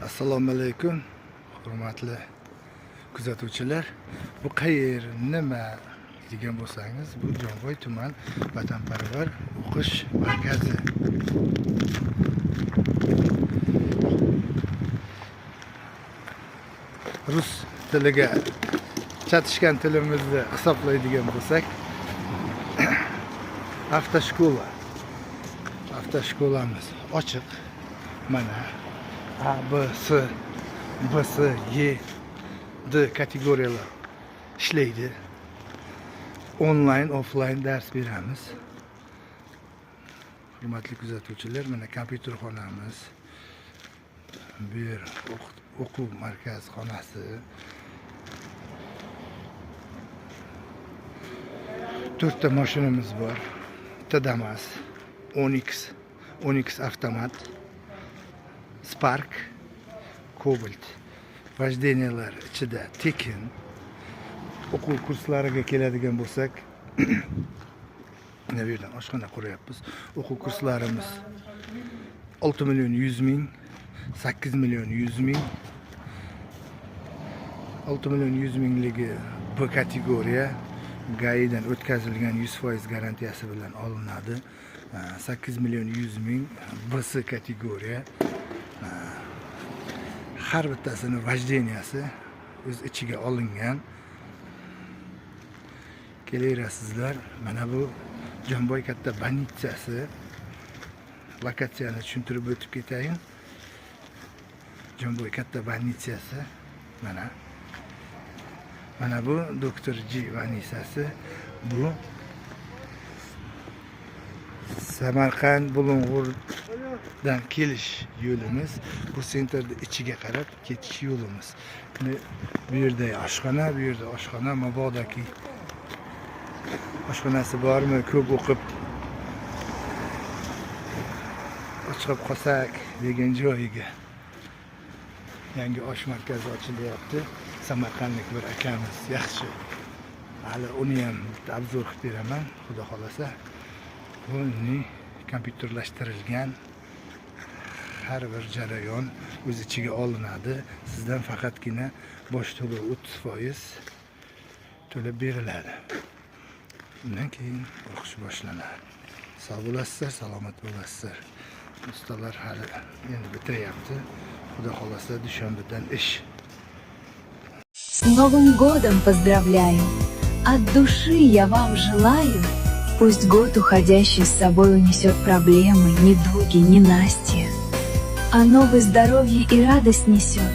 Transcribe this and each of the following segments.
Assalomu alaykum, hurmatli kuzatuvchilar. Bu qayer, nima degan bo'lsangiz, bu Jomboy tuman vatanparvar o'qish markazi. Rus tiliga chatishgan tilimizni hisoblaydigan bo'lsak, avtoshkolamiz ochiq. Mana A, B, S, B, S, Y, D kategoriyalar ishlaydi. Online, offline dars beramiz. Hurmatli kuzatuvchilar, mana kompyuterxonamiz, bu yer o'quv markaz xonasi. 4 ta mashinamiz bor. Bitta Damas, Onyx avtomat, Spark, Cobalt. Vojdeniyalar ichida tekin. O'quv kurslariga keladigan bo'lsak, bu yerdan oshxona quryapmiz. O'quv kurslarimiz 6 million 100 ming, 8 million 100 ming. 6 million 100 mingligi B kategoriya, GAIdan o'tkazilgan 100% garantiyasi bilan olinadi. 8 million 100 ming BS kategoriya. Har bittasini vojdeniyasi o'z ichiga olingan. Kelaverasizlar. Mana bu Jomboy katta banitsasi. Lokatsiyani tushuntirib o'tib ketayin. Jomboy katta banitsasi. Mana bu Doktor G banitsasi. Bu Samarqand Bulung'urdan kelish yo'limiz. Bu sentrda ichiga qarab ketish yo'limiz. Bu yerda oshxona, bu yerda oshxona, mabodaki oshxonasi bormi, ko'p o'qib ochib qolsak degan joyiga yangi osh markazi ochilyapti. Samarqandlik bir akamiz yaxshi. Hali uni ham obzor qilib beraman, xudo xolasa. Buni kompyuterlashtirilgan, har bir jarayon o'z ichiga olinadi. Sizdan faqatgina bosh to'lov 30% to'lab beriladi. Undan keyin o'qish boshlanadi. Sog' bo'lasizlar, salomat bo'lasizlar. Ustalar hali endi bitiryapti. Xudo xolasa dushanbadan ish. С Новым годом поздравляю! От души я вам желаю, пусть год уходящий с собой унесет проблемы, недуги, ненастья. А новое здоровье и радость несет,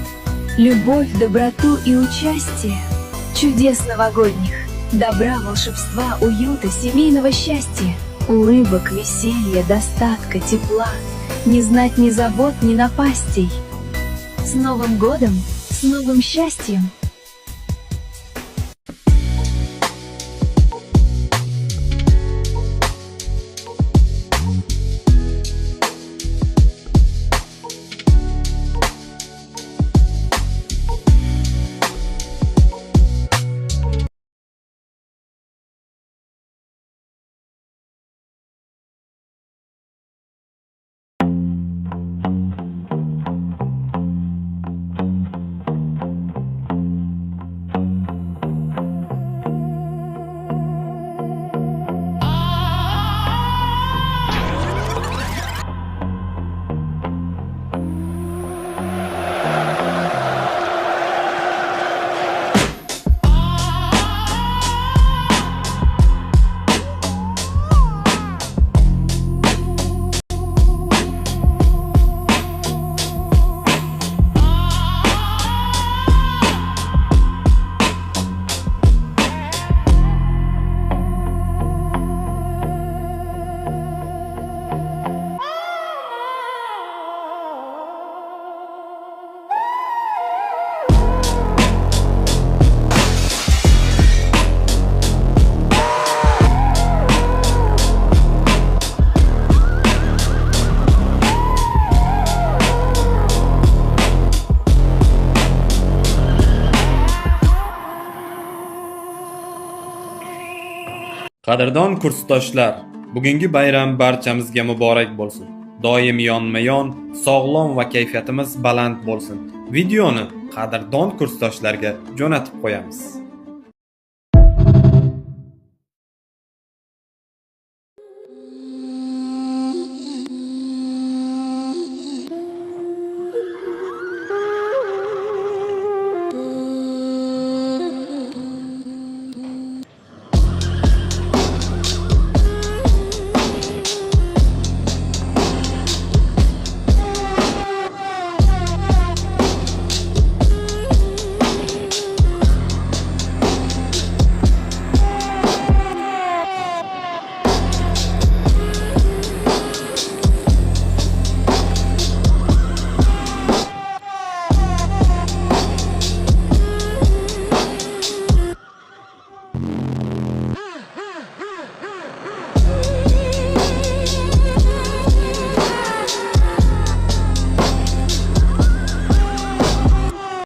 любовь, доброту и участие, чудес новогодних, добра, волшебства, уюта, семейного счастья, улыбок, веселья, достатка, тепла, не знать ни забот, ни напастей. С Новым годом, с новым счастьем! Qadrdon kursdoshlar, bugungi bayram barchamizga muborak bo'lsin. doim yonma-yon, sog'lom va kayfiyatimiz baland bo'lsin. Videoni qadrdon kursdoshlarga jo'natib qo'yamiz.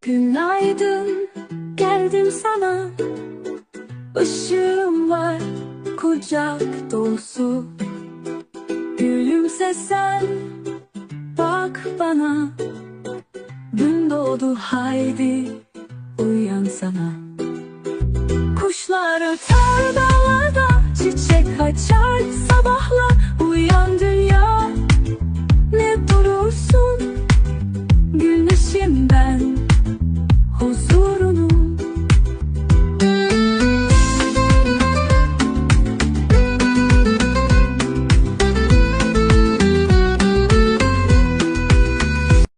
Günaydın, geldim sana. Işığım var, kucak dolusu. Gülümse sen, bak bana. Gün doğdu, haydi uyansana. Kuşlar öter dağlarda, çiçek açar sabahlar. Uyan dünya.